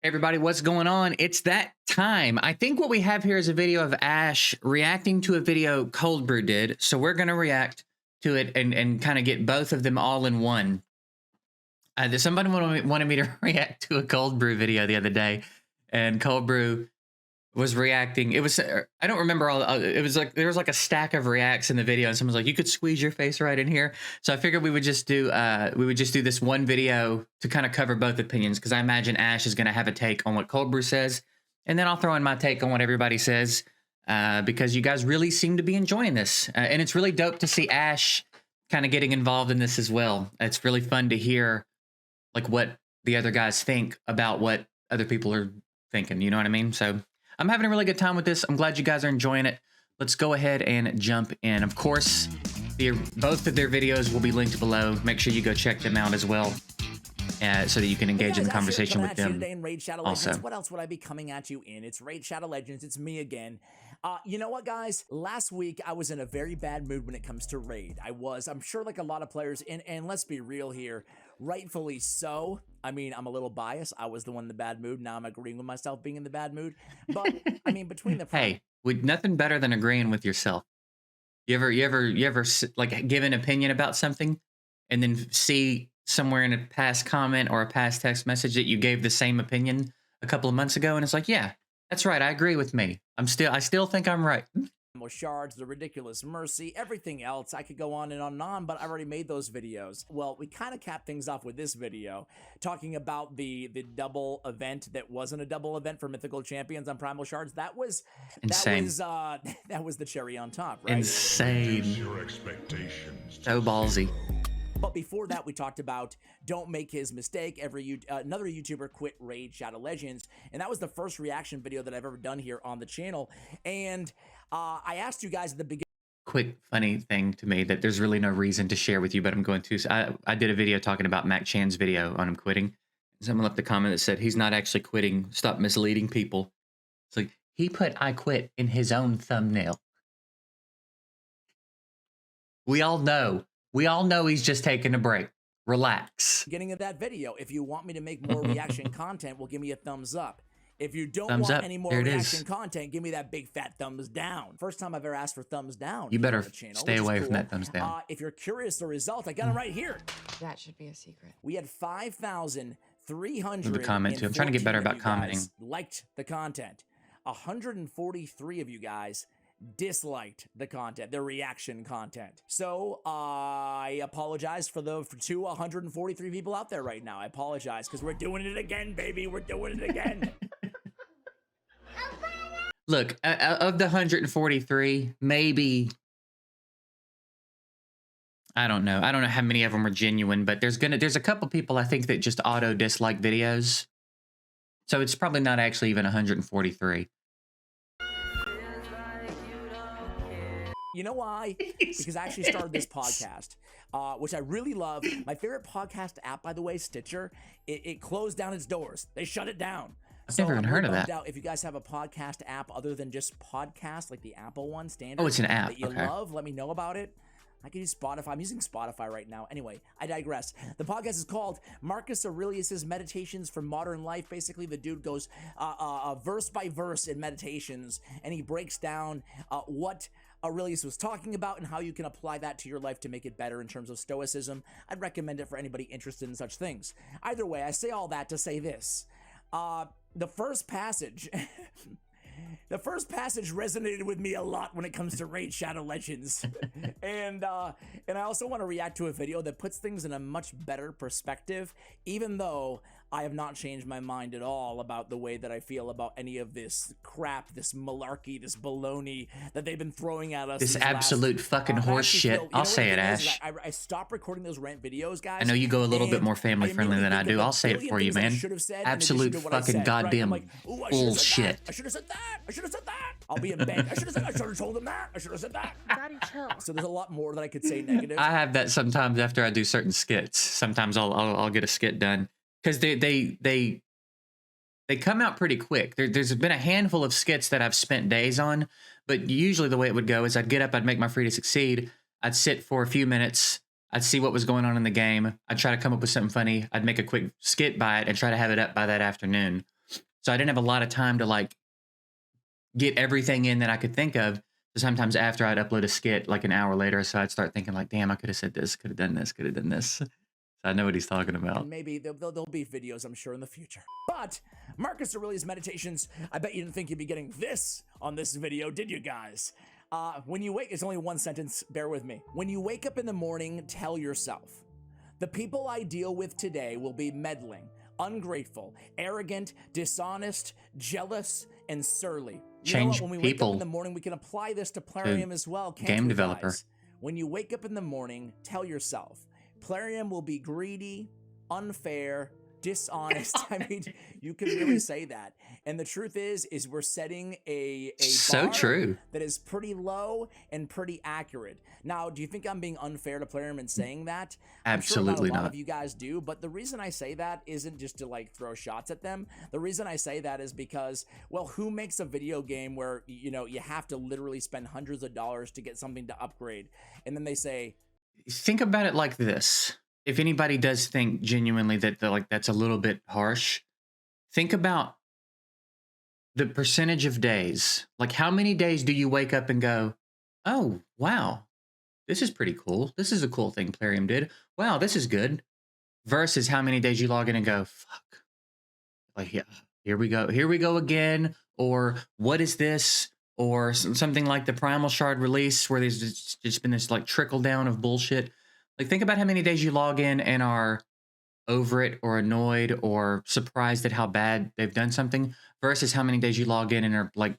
Hey everybody, what's going on? It's that time. I think what we have here is a video of Ash reacting to a video Cold Brew did. So we're going to react to it and kind of get both of them all in one. Somebody wanted me to react to a Cold Brew video the other day, and Cold Brew was reacting. It was, I don't remember all, it was like, there was like a stack of reacts in the video, and someone's like, you could squeeze your face right in here. So I figured we would just do this one video to kind of cover both opinions, because I imagine Ash is going to have a take on what Cold Brew says, and then I'll throw in my take on what everybody says, because you guys really seem to be enjoying this. And it's really dope to see Ash kind of getting involved in this as well. It's really fun to hear like what the other guys think about what other people are thinking. You know what I mean? So I'm having a really good time with this. I'm glad you guys are enjoying it. Let's go ahead and jump in. Of course, both of their videos will be linked below. Make sure you go check them out as well, so that you can engage in the conversation with them. Today in Raid Shadow also, Legends. What else would I be coming at you in? It's Raid Shadow Legends. It's me again. You know what, guys? Last week, I was in a very bad mood when it comes to Raid. I'm sure like a lot of players, and let's be real here, rightfully so. I mean, I'm a little biased. I was the one in the bad mood. Now I'm agreeing with myself being in the bad mood. But, I mean, between the... Hey, nothing better than agreeing with yourself. You ever like give an opinion about something and then see somewhere in a past comment or a past text message that you gave the same opinion a couple of months ago, and it's like, yeah, that's right, I agree with me. I still think I'm right. Shards, the ridiculous mercy, everything else. I could go on and on, but I already made those videos. Well, we kind of capped things off with this video, talking about the double event that wasn't a double event for Mythical Champions on Primal Shards. That was insane. That was the cherry on top, right? Insane. Your expectations. So ballsy. But before that, we talked about don't make his mistake. Another YouTuber quit Raid Shadow Legends, and that was the first reaction video that I've ever done here on the channel. And I asked you guys at the beginning. Quick funny thing to me that there's really no reason to share with you, but I'm going to. So I did a video talking about Mac Chan's video on him quitting. Someone left a comment that said he's not actually quitting. Stop misleading people. It's like he put "I quit" in his own thumbnail. We all know he's just taking a break. Relax. Beginning of that video, if you want me to make more reaction content, well, give me a thumbs up. If you don't want any more reaction content, give me that big fat thumbs down. First time I've ever asked for thumbs down. You better stay away from that thumbs down. If you're curious the result, I got it right here. That should be a secret. We had 5,300. Leave a comment too. I'm trying to get better about commenting. Liked the content. 143 of you guys disliked the content, the reaction content. So I apologize for the 143 people out there right now. I apologize, because we're doing it again, baby. We're doing it again. Look, of the 143, maybe, I don't know how many of them are genuine, but there's a couple people I think that just auto dislike videos. So it's probably not actually even 143. You know why? Because I actually started this podcast, which I really love. My favorite podcast app, by the way, Stitcher, it closed down its doors. They shut it down. I've never even heard of that. If you guys have a podcast app other than just podcast, like the Apple one, standard. Oh, it's an app. That you love, let me know about it. I can use Spotify. I'm using Spotify right now. Anyway, I digress. The podcast is called Marcus Aurelius's Meditations for Modern Life. Basically, the dude goes verse by verse in meditations, and he breaks down what Aurelius was talking about and how you can apply that to your life to make it better in terms of stoicism. I'd recommend it for anybody interested in such things. Either way, I say all that to say this. The first passage... The first passage resonated with me a lot when it comes to Raid Shadow Legends. And I also want to react to a video that puts things in a much better perspective, even though I have not changed my mind at all about the way that I feel about any of this crap, this malarkey, this baloney that they've been throwing at us. This absolute fucking horse shit. I'll say it, Ash. I stopped recording those rant videos, guys. I know you go a little bit more family friendly than I do. I'll say it for you, man. Absolute fucking goddamn bullshit. I should have said that. I should have said that. I'll be in bed. I should have told him that. I should have said that. Daddy, chill. So there's a lot more that I could say negative. I have that sometimes after I do certain skits. Sometimes I'll get a skit done, because they come out pretty quick. There's been a handful of skits that I've spent days on, but usually the way it would go is I'd get up, I'd make my Free to Succeed, I'd sit for a few minutes, I'd see what was going on in the game, I'd try to come up with something funny, I'd make a quick skit by it and try to have it up by that afternoon. So I didn't have a lot of time to like get everything in that I could think of. So sometimes after I'd upload a skit like an hour later, so I'd start thinking like, damn, I could have said this, could have done this, could have done this. So I know what he's talking about. And maybe there'll be videos, I'm sure, in the future. But Marcus Aurelius Meditations, I bet you didn't think you'd be getting this on this video, did you guys? When you wake, it's only one sentence, bear with me. When you wake up in the morning, tell yourself, the people I deal with today will be meddling, ungrateful, arrogant, dishonest, jealous, and surly. You know what? When we wake up in the morning, we can apply this to Plarium as well, can't game we, developer. guys? When you wake up in the morning, tell yourself, Plarium will be greedy, unfair, dishonest. I mean, you can really say that. And the truth is we're setting a so bar true that is pretty low and pretty accurate. Now, do you think I'm being unfair to Plarium in saying that? Absolutely I'm sure a lot not. of you guys do, but the reason I say that isn't just to like throw shots at them. The reason I say that is because, well, who makes a video game where, you know, you have to literally spend hundreds of dollars to get something to upgrade? And then they say, think about it like this. If anybody does think genuinely that like that's a little bit harsh, think about the percentage of days. Like how many days do you wake up and go, oh, wow, this is pretty cool. This is a cool thing Plarium did. Wow, this is good. Versus how many days you log in and go, fuck. Like, yeah, here we go again. Or what is this? Or something like the Primal Shard release where there's just been this like trickle down of bullshit. Like think about how many days you log in and are over it or annoyed or surprised at how bad they've done something versus how many days you log in and are like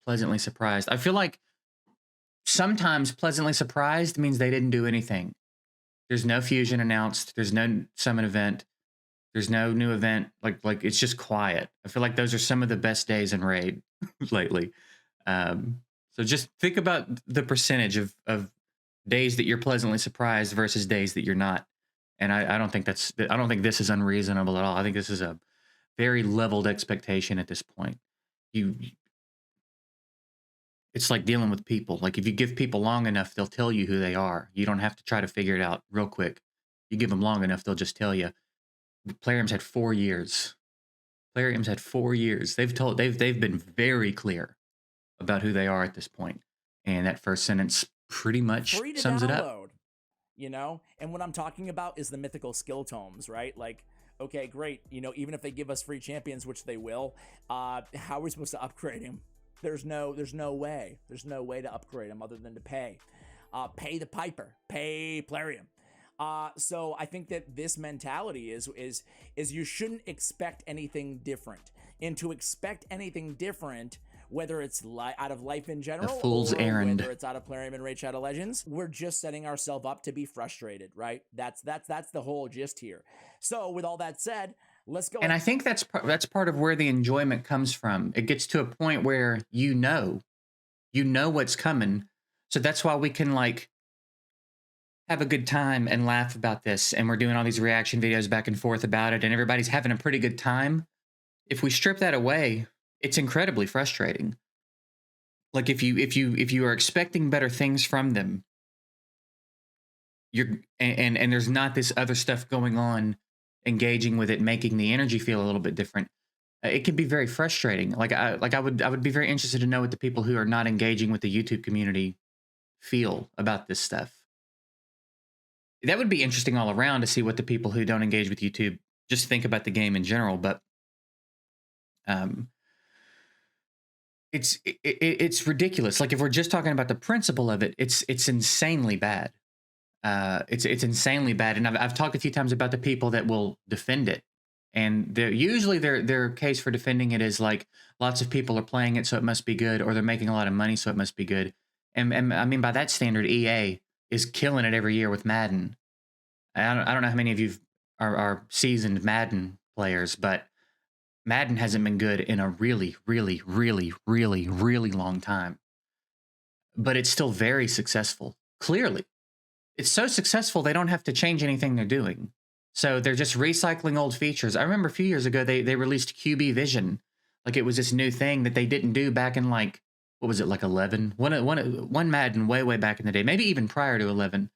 pleasantly surprised. I feel like sometimes pleasantly surprised means they didn't do anything. There's no fusion announced. There's no summon event. There's no new event. Like it's just quiet. I feel like those are some of the best days in Raid lately. So just think about the percentage of days that you're pleasantly surprised versus days that you're not. And I don't think this is unreasonable at all. I think this is a very leveled expectation at this point. It's like dealing with people. Like if you give people long enough, they'll tell you who they are. You don't have to try to figure it out real quick. You give them long enough, they'll just tell you. Plarium's had 4 years. Plarium's had 4 years. They've been very clear about who they are at this point. And that first sentence pretty much sums it up. You know, and what I'm talking about is the mythical skill tomes, right? Like, okay, great. You know, even if they give us free champions, which they will, how are we supposed to upgrade him? There's no way. There's no way to upgrade him other than to pay. Pay the piper. Pay Plarium. So I think that this mentality is you shouldn't expect anything different. And to expect anything different, whether it's out of life in general, a fool's errand, whether it's out of Plarium and Raid Shadow Legends, we're just setting ourselves up to be frustrated, right? That's the whole gist here. So with all that said, let's go. And I think that's part of where the enjoyment comes from. It gets to a point where you know what's coming, so that's why we can like have a good time and laugh about this. And we're doing all these reaction videos back and forth about it, and everybody's having a pretty good time. If we strip that away, it's incredibly frustrating. Like if you are expecting better things from them, and there's not this other stuff going on, engaging with it, making the energy feel a little bit different. It can be very frustrating. I would be very interested to know what the people who are not engaging with the YouTube community feel about this stuff. That would be interesting all around to see what the people who don't engage with YouTube just think about the game in general. But it's ridiculous. Like if we're just talking about the principle of it, it's insanely bad. It's insanely bad. And I've talked a few times about the people that will defend it, and usually their case for defending it is like lots of people are playing it, so it must be good, or they're making a lot of money, so it must be good. And I mean by that standard, EA is killing it every year with Madden. I don't know how many of you are seasoned Madden players, but Madden hasn't been good in a really, really, really, really, really long time. But it's still very successful. Clearly. It's so successful they don't have to change anything they're doing. So they're just recycling old features. I remember a few years ago they released QB Vision. Like it was this new thing that they didn't do back in like, what was it, like 11? One Madden way back in the day, maybe even prior to 11.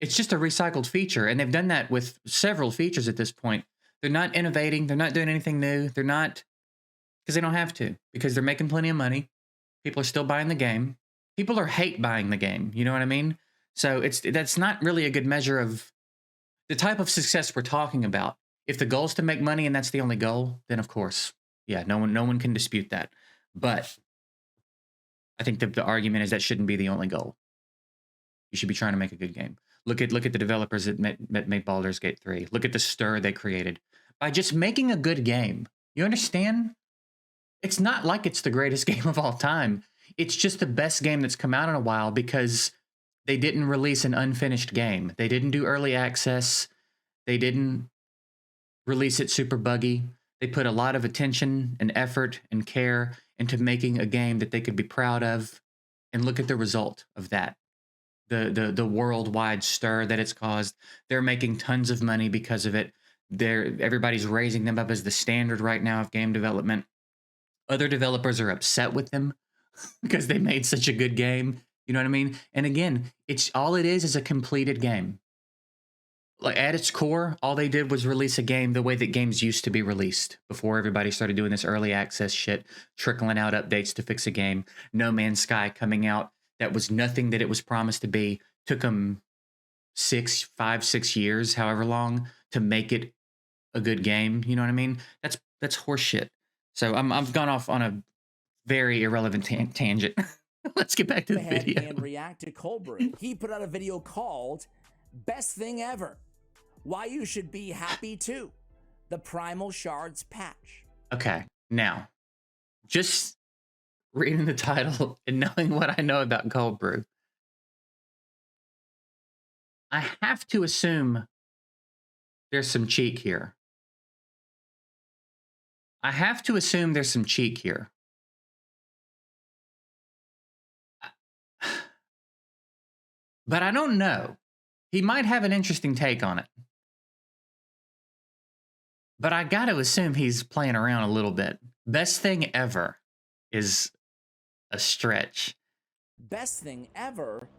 It's just a recycled feature, and they've done that with several features at this point. They're not innovating. They're not doing anything new. They're not because they don't have to, because they're making plenty of money. People are still buying the game. People are hate buying the game. You know what I mean? So that's not really a good measure of the type of success we're talking about. If the goal is to make money and that's the only goal, then of course, yeah, no one can dispute that. But I think the argument is that shouldn't be the only goal. You should be trying to make a good game. Look at the developers that made Baldur's Gate 3. Look at the stir they created by just making a good game. You understand? It's not like it's the greatest game of all time. It's just the best game that's come out in a while because they didn't release an unfinished game. They didn't do early access. They didn't release it super buggy. They put a lot of attention and effort and care into making a game that they could be proud of. And look at the result of that. The worldwide stir that it's caused. They're making tons of money because of it. Everybody's raising them up as the standard right now of game development. Other developers are upset with them because they made such a good game. You know what I mean? And again, all it is a completed game. Like at its core, all they did was release a game the way that games used to be released before everybody started doing this early access shit, trickling out updates to fix a game. No Man's Sky coming out that was nothing that it was promised to be. Took them 5, 6 years, however long, to make it a good game. You know what I mean? That's horseshit. So I've gone off on a very irrelevant tangent. Let's get back to the video. And react to Cold Brew. He put out a video called "Best Thing Ever: Why You Should Be Happy Too." The Primal Shards patch. Okay, now, just reading the title and knowing what I know about Cold Brew, I have to assume there's some cheek here. I have to assume there's some cheek here. But I don't know. He might have an interesting take on it. But I got to assume he's playing around a little bit. Best thing ever is a stretch. Best thing ever?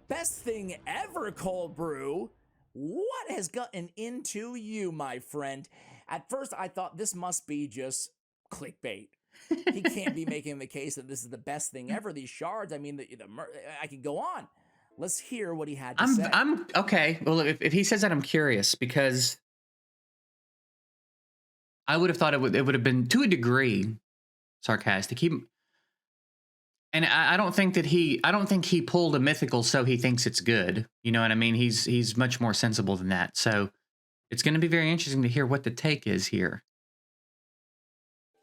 Best thing ever, Cold Brew? What has gotten into you, my friend? At first, I thought this must be just clickbait. He can't be making the case that this is the best thing ever. These shards, I mean, I could go on. Let's hear what he had to say. I'm okay. Well, if he says that, I'm curious because I would have thought it would have been to a degree sarcastic. And I don't think he pulled a mythical so he thinks it's good. You know what I mean? He's much more sensible than that. So it's going to be very interesting to hear what the take is here.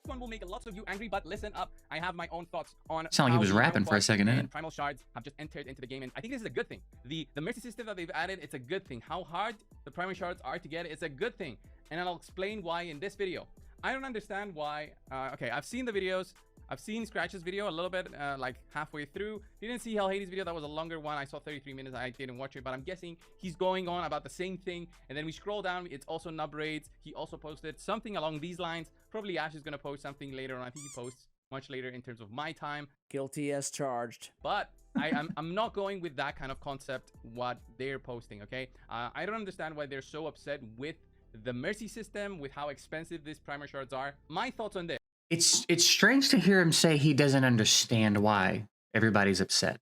This one will make lots of you angry, but listen up. I have my own thoughts on. Sound like he was rapping for a second, and Primal Shards have just entered into the game, and I think this is a good thing. The mercy system that they've added, it's a good thing. How hard the Primal Shards are to get, it's a good thing, and I'll explain why in this video. I don't understand why. Okay, I've seen the videos. I've seen Scratch's video a little bit, like halfway through. Didn't see Hell Hades' video. That was a longer one. I saw 33 minutes. I didn't watch it, but I'm guessing he's going on about the same thing. And then we scroll down. It's also Nub Raids. He also posted something along these lines. Probably Ash is going to post something later on. I think he posts much later in terms of my time. Guilty as charged. But I'm not going with that kind of concept, what they're posting, okay? I don't understand why they're so upset with the mercy system, with how expensive these Primal Shards are. My thoughts on this. It's strange to hear him say he doesn't understand why everybody's upset.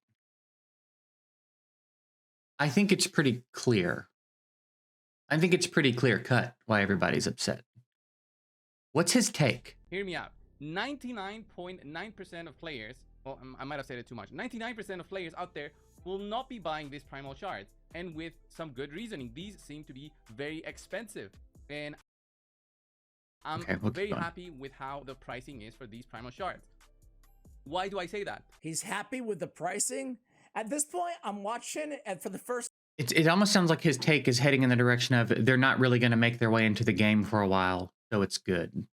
I think it's pretty clear. I think it's pretty clear cut why everybody's upset. What's his take? Hear me out. 99.9% of players, well, I might have said it too much. 99% of players out there will not be buying this Primal Shards, and with some good reasoning. These seem to be very expensive, and I'm very happy with how the pricing is for these Primal Shards. Why do I say that? He's happy with the pricing? At this point, I'm watching it, and for the first... It almost sounds like his take is heading in the direction of they're not really going to make their way into the game for a while, so it's good.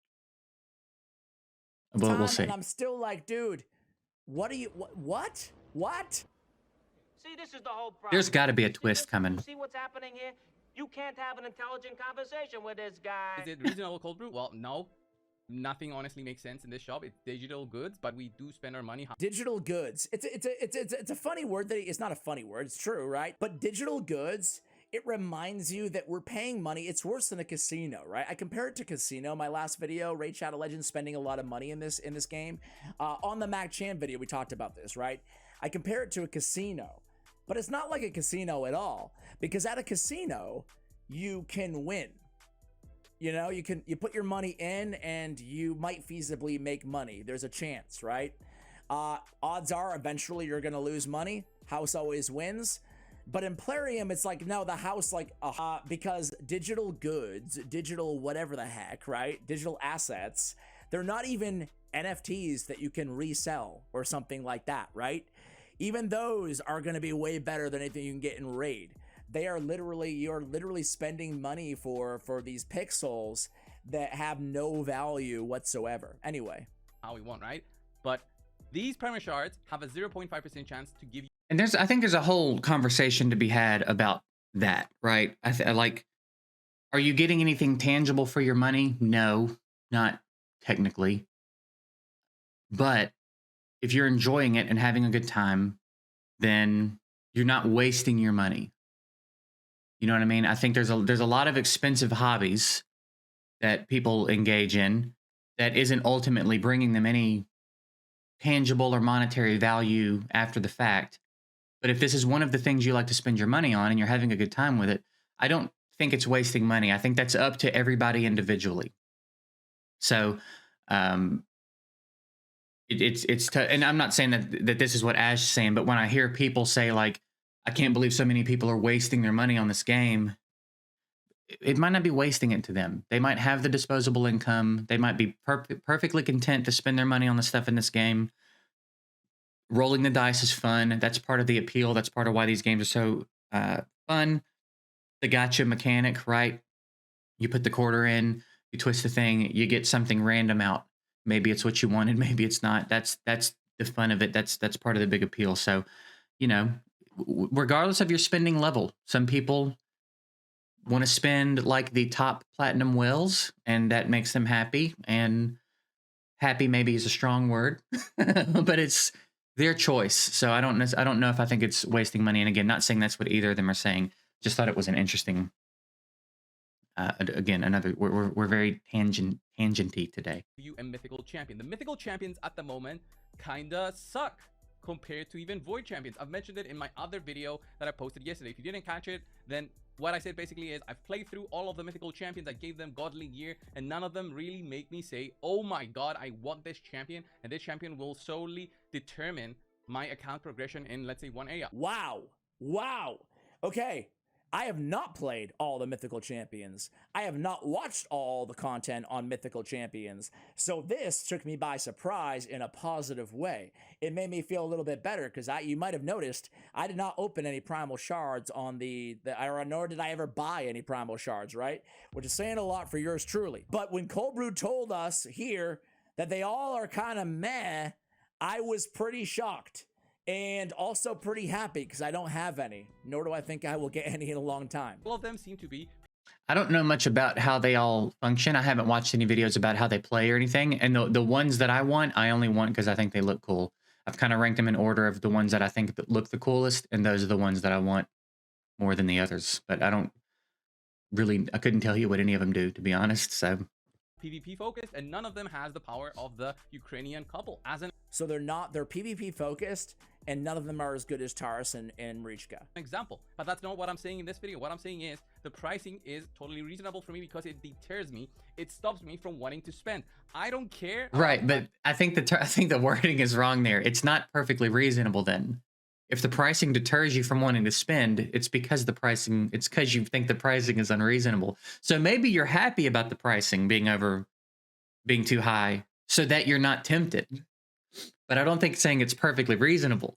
Well, we'll see. And I'm still like, dude, what are you... What? See, this is the whole problem. There's got to be a twist coming. See what's happening here? You can't have an intelligent conversation with this guy. Is it reasonable, Cold Brew? Well, no. Nothing honestly makes sense in this shop. It's digital goods, but we do spend our money. Digital goods. It's a funny word. It's not a funny word. It's true, right? But digital goods it reminds you that we're paying money. It's worse than a casino, right? I compare it to casino. My last video, Raid Shadow Legends spending a lot of money in this game. On the Mac Chan video, we talked about this, right? I compare it to a casino, but it's not like a casino at all, because at a casino, you can win. You know, you put your money in and you might feasibly make money. There's a chance, right? Odds are eventually you're going to lose money. House always wins. But in Plarium, it's like, no, the house, like, because digital goods, digital whatever the heck, right? Digital assets, they're not even NFTs that you can resell or something like that, right? Even those are going to be way better than anything you can get in Raid. They are literally, you're literally spending money for these pixels that have no value whatsoever. Anyway. How we want, right? But these Primal shards have a 0.5% chance to give you. And I think there's a whole conversation to be had about that, right? Like, are you getting anything tangible for your money? No, not technically. But if you're enjoying it and having a good time, then you're not wasting your money. You know what I mean? I think there's a lot of expensive hobbies that people engage in that isn't ultimately bringing them any tangible or monetary value after the fact. But if this is one of the things you like to spend your money on and you're having a good time with it, I don't think it's wasting money. I think that's up to everybody individually. So it's and I'm not saying that this is what Ash is saying, but when I hear people say, like, I can't believe so many people are wasting their money on this game, it might not be wasting it to them. They might have the disposable income. They might be perfectly content to spend their money on the stuff in this game. Rolling the dice is fun. That's part of the appeal. That's part of why these games are so fun. The gotcha mechanic, right? You put the quarter in, you twist the thing, you get something random out. Maybe it's what you wanted, maybe it's not. That's the fun of it. That's part of the big appeal. So, you know, regardless of your spending level, some people want to spend like the top platinum whales, and that makes them happy. And happy maybe is a strong word, but it's their choice. So I don't know if I think it's wasting money. And again, not saying that's what either of them are saying. Just thought it was an interesting. Again, we're very tangenty today. You a mythical champion. The mythical champions at the moment kinda suck compared to even void champions. I've mentioned it in my other video that I posted yesterday. If you didn't catch it, then what I said basically is I've played through all of the mythical champions. I gave them godly gear, and none of them really make me say, oh my god, I want this champion, and this champion will solely determine my account progression in, let's say, one area. Wow. Okay. I have not played all the mythical champions. I have not watched all the content on mythical champions. So this took me by surprise in a positive way. It made me feel a little bit better because you might have noticed I did not open any primal shards on nor did I ever buy any primal shards, right? Which is saying a lot for yours truly. But when Cold Brew told us here that they all are kind of meh, I was pretty shocked. And also pretty happy because I don't have any, nor do I think I will get any in a long time. All of them seem to be. I don't know much about how they all function. I haven't watched any videos about how they play or anything. And the ones that I want, I only want because I think they look cool. I've kind of ranked them in order of the ones that I think that look the coolest, and those are the ones that I want more than the others. But I couldn't tell you what any of them do, to be honest. So PvP focused, and none of them has the power of the Ukrainian couple. So they're PvP focused, and none of them are as good as Taurus and Marichka. Example, but that's not what I'm saying in this video. What I'm saying is the pricing is totally reasonable for me because it deters me. It stops me from wanting to spend. I don't care. Right, but I think the wording is wrong there. It's not perfectly reasonable then. If the pricing deters you from wanting to spend, it's because you think the pricing is unreasonable. So maybe you're happy about the pricing being too high so that you're not tempted. But I don't think saying it's perfectly reasonable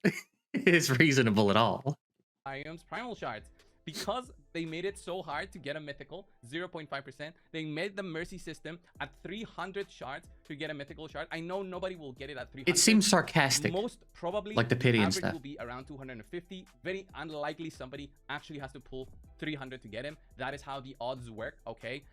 is reasonable at all. Primal shards, because they made it so hard to get a mythical 0.5%. They made the mercy system at 300 shards to get a mythical shard. I know nobody will get it at 300. It seems sarcastic. Most probably, like the pity and average stuff. will be around 250. Very unlikely somebody actually has to pull 300 to get him. That is how the odds work, okay?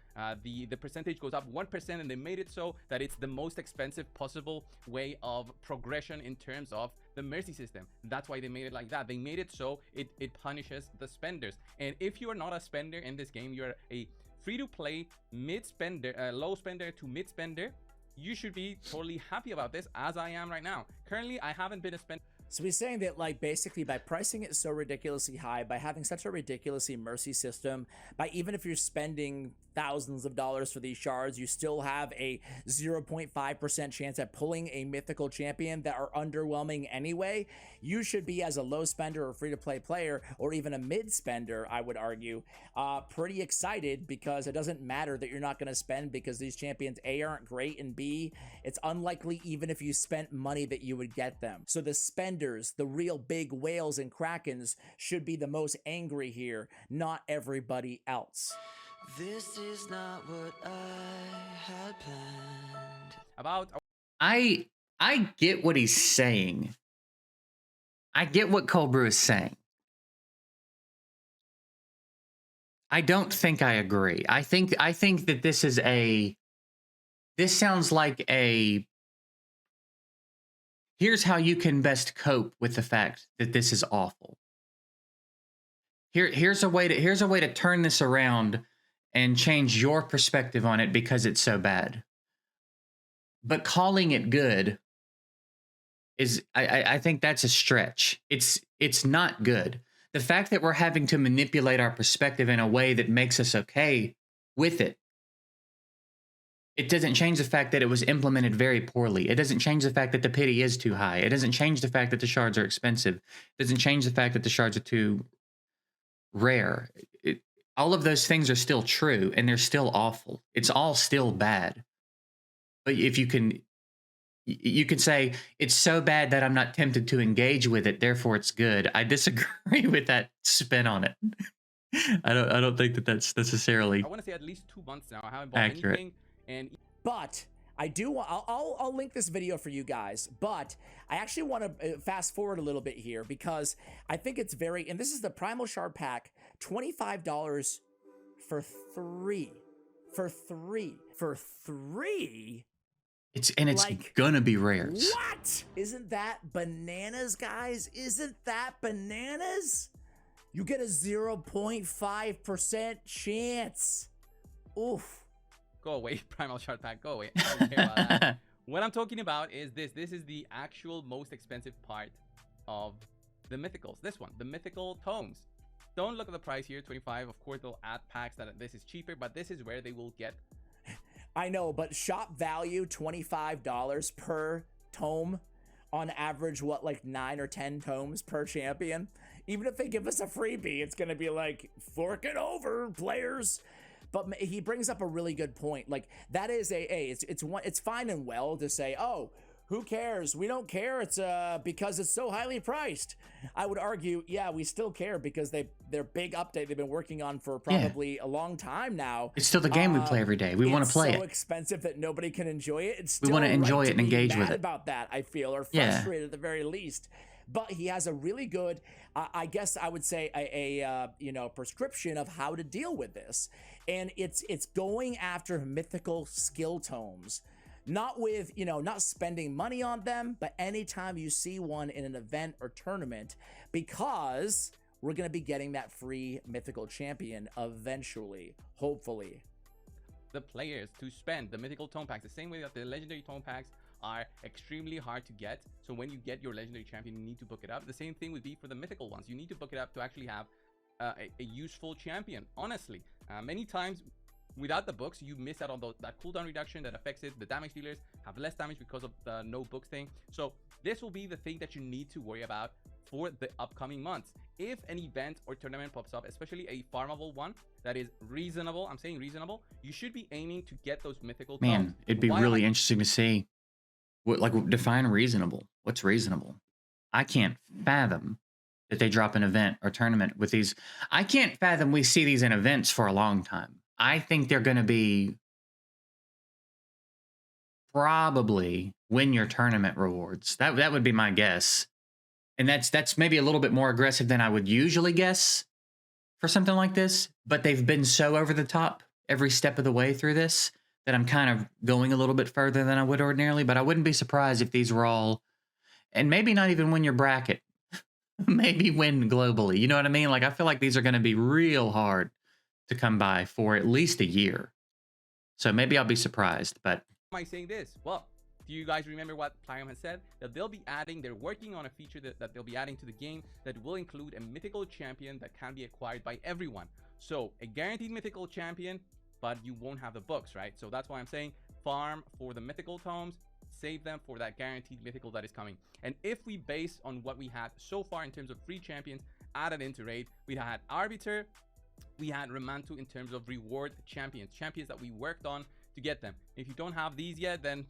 The percentage goes up 1%, and they made it so that it's the most expensive possible way of progression in terms of the mercy system. That's why they made it like that. They made it so it punishes the spenders. And if you are not a spender in this game, you're a free-to-play mid-spender, low spender to mid-spender, you should be totally happy about this, as I am right now. Currently, I haven't been a spender. So he's saying that, like, basically by pricing it so ridiculously high, by having such a ridiculously mercy system, by even if you're spending thousands of dollars for these shards, you still have a 0.5% chance at pulling a mythical champion that are underwhelming anyway. You should be, as a low spender or free-to-play player, or even a mid spender, I would argue, pretty excited, because it doesn't matter that you're not going to spend, because these champions, A, aren't great, and B, it's unlikely even if you spent money that you would get them. So the spenders, the real big whales and krakens, should be the most angry here, not everybody else. This is not what I had planned. About I get what he's saying. I get what Cold Brew is saying. I don't think I agree. I think that this sounds like here's how you can best cope with the fact that this is awful. Here's a way to turn this around and change your perspective on it because it's so bad. But calling it good is, I think that's a stretch. It's not good. The fact that we're having to manipulate our perspective in a way that makes us okay with it, it doesn't change the fact that it was implemented very poorly. It doesn't change the fact that the pity is too high. It doesn't change the fact that the shards are expensive. It doesn't change the fact that the shards are too rare. All of those things are still true, and they're still awful. It's all still bad. But if you can say it's so bad that I'm not tempted to engage with it, therefore it's good. I disagree with that spin on it. I don't think that that's necessarily I want to say at least 2 months now. I haven't bought accurate. anything, and But I do want, I'll link this video for you guys, but I actually want to fast forward a little bit here, because I think it's very, and this is the Primal Shard Pack, $25 for three. It's like, gonna be rares. What? Isn't that bananas, guys? Isn't that bananas? You get a 0.5% chance. Oof. go away, Primal Shard Pack, go away. I don't care about that. What I'm talking about is this. This is the actual most expensive part of the mythicals. This one, the mythical tomes. Don't look at the price here, 25. Of course, they'll add packs that this is cheaper, but this is where they will get. I know, but shop value, $25 per tome. On average, what, like 9 or 10 tomes per champion? Even if they give us a freebie, it's going to be like, fork it over, players. But he brings up a really good point. Like, that is it's fine and well to say, oh, who cares? We don't care. It's because it's so highly priced. I would argue, yeah, we still care, because their big update they've been working on for probably a long time now. It's still the game we play every day. We want to play it. It's it. so expensive that nobody can enjoy it. It's still We want to enjoy it and engage mad with it. about that, I feel, or frustrated at the very least. But he has a really good, I guess I would say, a prescription of how to deal with this. And it's going after mythical skill tomes. Not with, not spending money on them, but anytime you see one in an event or tournament, because we're going to be getting that free mythical champion eventually, hopefully. The players to spend the mythical tome packs, the same way that the legendary tome packs are extremely hard to get. So when you get your legendary champion, you need to book it up. The same thing would be for the mythical ones. You need to book it up to actually have a useful champion. Honestly, many times without the books, you miss out on that cooldown reduction that affects it. The damage dealers have less damage because of the no books thing. So this will be the thing that you need to worry about for the upcoming months. If an event or tournament pops up, especially a farmable one that is reasonable, I'm saying reasonable, you should be aiming to get those mythical tomes. Man, it'd be really interesting to see define reasonable. What's reasonable? I can't fathom that they drop an event or tournament with these. I can't fathom we see these in events for a long time. I think they're going to be probably win your tournament rewards. That would be my guess. And that's maybe a little bit more aggressive than I would usually guess. for something like this, but they've been so over the top every step of the way through this that I'm kind of going a little bit further than I would ordinarily. But I wouldn't be surprised if these were all, and maybe not even win your bracket, maybe win globally. You know what I mean? Like, I feel like these are going to be real hard to come by for at least a year. So maybe I'll be surprised, but Am I saying this? Well, do you guys remember what Primal has said? That they're working on a feature that they'll be adding to the game that will include a mythical champion that can be acquired by everyone. So a guaranteed mythical champion, but you won't have the books, right? So that's why I'm saying farm for the mythical tomes, save them for that guaranteed mythical that is coming. And if we base on what we had so far in terms of free champions added into raid, we had Arbiter, we had Ramantu in terms of reward champions that we worked on to get them. If you don't have these yet, then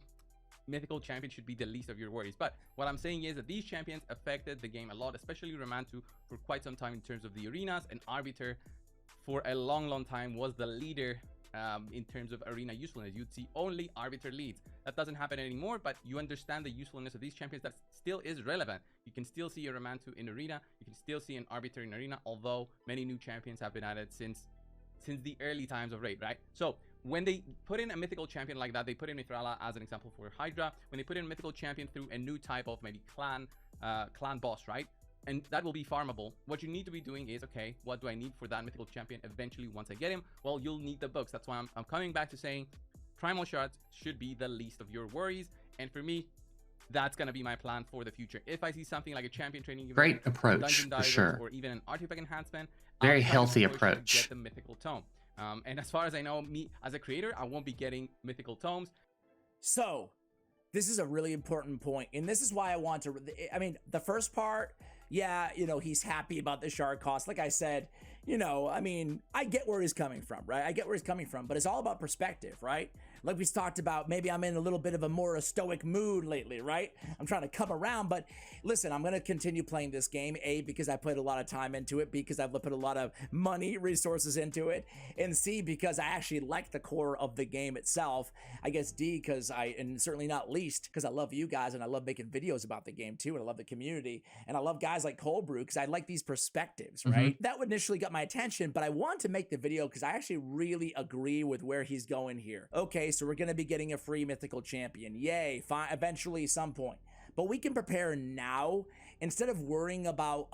mythical champion should be the least of your worries. But what I'm saying is that these champions affected the game a lot, especially Ramantu for quite some time in terms of the arenas, and Arbiter for a long time was the leader in terms of arena usefulness. You'd see only Arbiter leads. That doesn't happen anymore, but you understand the usefulness of these champions. That still is relevant. You can still see a Ramantu in arena, you can still see an Arbiter in arena, although many new champions have been added since the early times of raid, right? So when they put in a mythical champion like that, they put in Mithrala as an example for Hydra. When they put in a mythical champion through a new type of maybe clan boss, right? And that will be farmable. What you need to be doing is, okay, what do I need for that mythical champion eventually once I get him? Well, you'll need the books. That's why I'm coming back to saying Primal Shards should be the least of your worries. And for me, that's going to be my plan for the future. If I see something like a champion training event, great approach, dungeon for divers, sure. or even an artifact enhancement, Very I'll try to healthy push to approach. get the mythical tome. And as far as I know, me as a creator, I won't be getting mythical tomes. So this is a really important point, and this is why I want to, I mean, the first part, yeah, you know, he's happy about the shard cost. Like I said, you know, I mean, I get where he's coming from, right? I get where he's coming from, but it's all about perspective, right? Like we talked about, maybe I'm in a little bit of a more stoic mood lately, right? I'm trying to come around, but listen, I'm going to continue playing this game, A, because I put a lot of time into it, because I've put a lot of money, resources into it, and C, because I actually like the core of the game itself. I guess D, because and certainly not least, because I love you guys, and I love making videos about the game too, and I love the community, and I love guys like Cold Brew, because I like these perspectives, right? That would initially got my attention, but I want to make the video because I actually really agree with where he's going here. Okay, so we're going to be getting a free mythical champion. Yay, fine, eventually some point. But we can prepare now instead of worrying about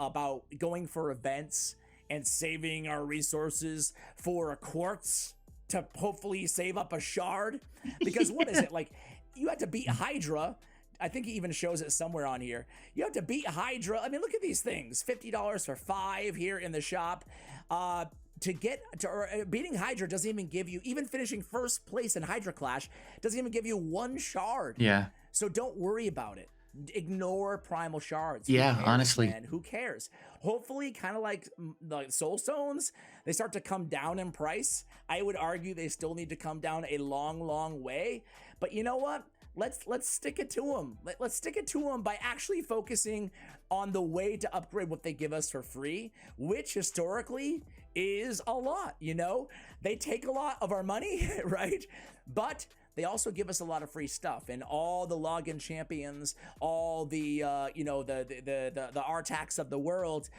going for events and saving our resources for a quartz to hopefully save up a shard. Because what is it? Like, you have to beat Hydra. I think he even shows it somewhere on here. You have to beat Hydra. I mean, look at these things. $50 for 5 here in the shop. Beating Hydra doesn't even give you, even finishing first place in Hydra Clash doesn't even give you 1 shard. Yeah. So don't worry about it. Ignore Primal Shards. Yeah, Who cares, honestly. man? Who cares? Hopefully, kind of like Soul Stones, they start to come down in price. I would argue they still need to come down a long way. But you know what? Let's stick it to them. Let's stick it to them by actually focusing on the way to upgrade what they give us for free, which historically is a lot. You know, they take a lot of our money, right? But they also give us a lot of free stuff, and all the login champions, all the the Artax of the world,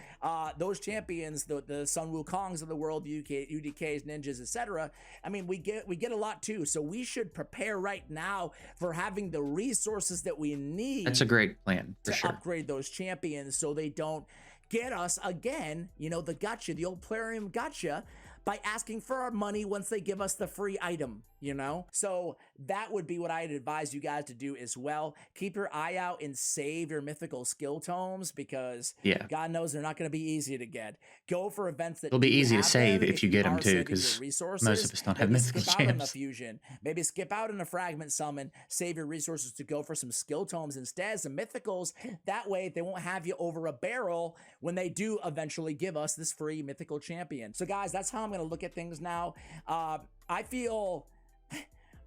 those champions, the Sun Wukongs of the world, the UDKs, ninjas, etc. I mean, we get a lot too. So we should prepare right now for having the resources that we need. That's a great plan, for to sure. upgrade those champions, so they don't get us again. You know, the gotcha, the old Plarium gotcha, by asking for our money once they give us the free item, you know? So that would be what I'd advise you guys to do as well. Keep your eye out and save your mythical skill tomes, because God knows they're not going to be easy to get. Go for events that It'll be do easy to have save them if you get them are too, saving your because resources. most of us don't have Maybe mythical skip out on the champs. fusion. Maybe skip out on a fragment summon. Save your resources to go for some skill tomes instead, some mythicals. That way they won't have you over a barrel when they do eventually give us this free mythical champion. So guys, that's how I'm going to look at things now. I feel,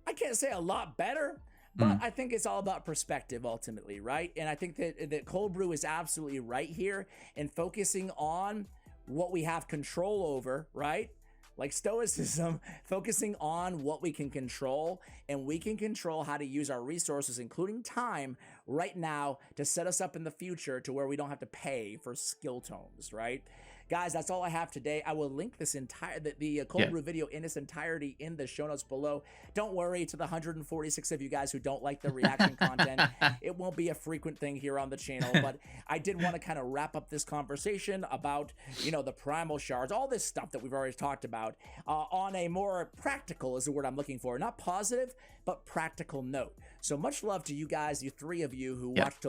I can't say a lot better, but I think it's all about perspective ultimately, right? And I think that Cold Brew is absolutely right here in focusing on what we have control over, right? Like stoicism, focusing on what we can control, and we can control how to use our resources, including time, right now to set us up in the future to where we don't have to pay for skill tomes, right? Guys, that's all I have today. I will link this entire the cold brew video in its entirety in the show notes below. Don't worry, to the 146 of you guys who don't like the reaction content, it won't be a frequent thing here on the channel. But I did want to kind of wrap up this conversation about, you know, the primal shards, all this stuff that we've already talked about, on a more practical, is the word I'm looking for, not positive, but practical note. So much love to you guys, you three of you who watched.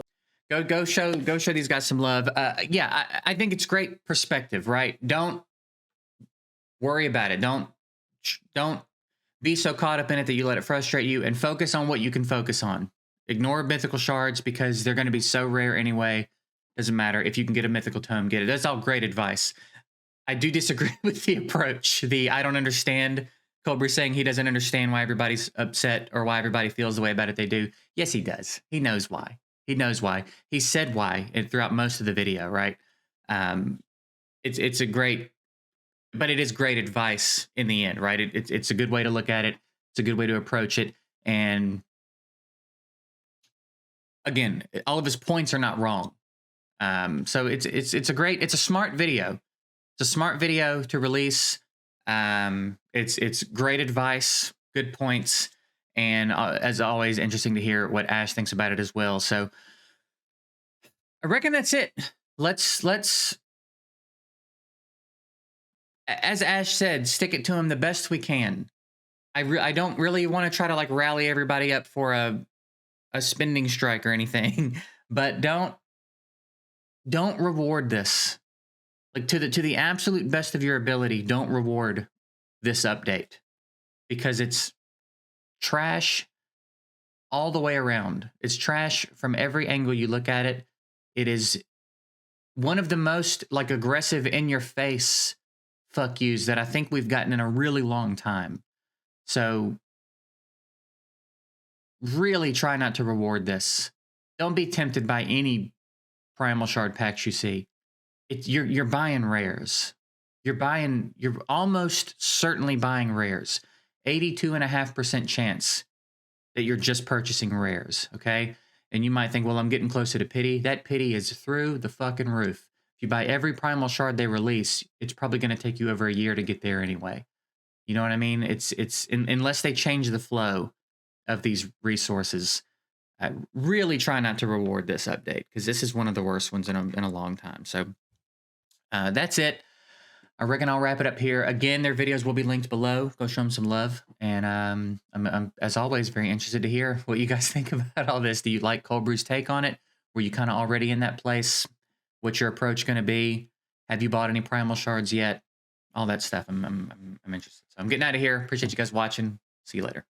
Go show these guys some love. Yeah, I think it's great perspective, right? Don't worry about it. Don't be so caught up in it that you let it frustrate you, and focus on what you can focus on. Ignore mythical shards because they're going to be so rare anyway. Doesn't matter. If you can get a mythical tome, get it. That's all great advice. I do disagree with the approach. I don't understand. Cobra saying he doesn't understand why everybody's upset or why everybody feels the way about it they do. Yes, he does. He knows why. He knows why. He said why throughout most of the video, right? It's a great, but it is great advice in the end, right? It's a good way to look at it. It's a good way to approach it. And again, all of his points are not wrong. So it's a smart video. It's a smart video to release. It's great advice, good points. And as always, interesting to hear what Ash thinks about it as well. So I reckon that's it. Let's as Ash said, stick it to him the best we can. I don't really want to try to like rally everybody up for a spending strike or anything, but don't reward this. Like to the absolute best of your ability, don't reward this update because it's trash all the way around. It's trash from every angle you look at it. It is one of the most like aggressive in your face fuck yous that I think we've gotten in a really long time. So really try not to reward this. Don't be tempted by any primal shard packs you see. You're buying rares. You're almost certainly buying rares. 82.5% chance that you're just purchasing rares, okay? And you might think, well, I'm getting closer to pity. That pity is through the fucking roof. If you buy every primal shard they release, it's probably going to take you over a year to get there anyway. You know what I mean? It's unless they change the flow of these resources, I really try not to reward this update because this is one of the worst ones in a long time. So that's it. I reckon I'll wrap it up here. Again, their videos will be linked below. Go show them some love. And I'm, as always, very interested to hear what you guys think about all this. Do you like Cold Brew's take on it? Were you kind of already in that place? What's your approach going to be? Have you bought any primal shards yet? All that stuff. I'm interested. So I'm getting out of here. Appreciate you guys watching. See you later.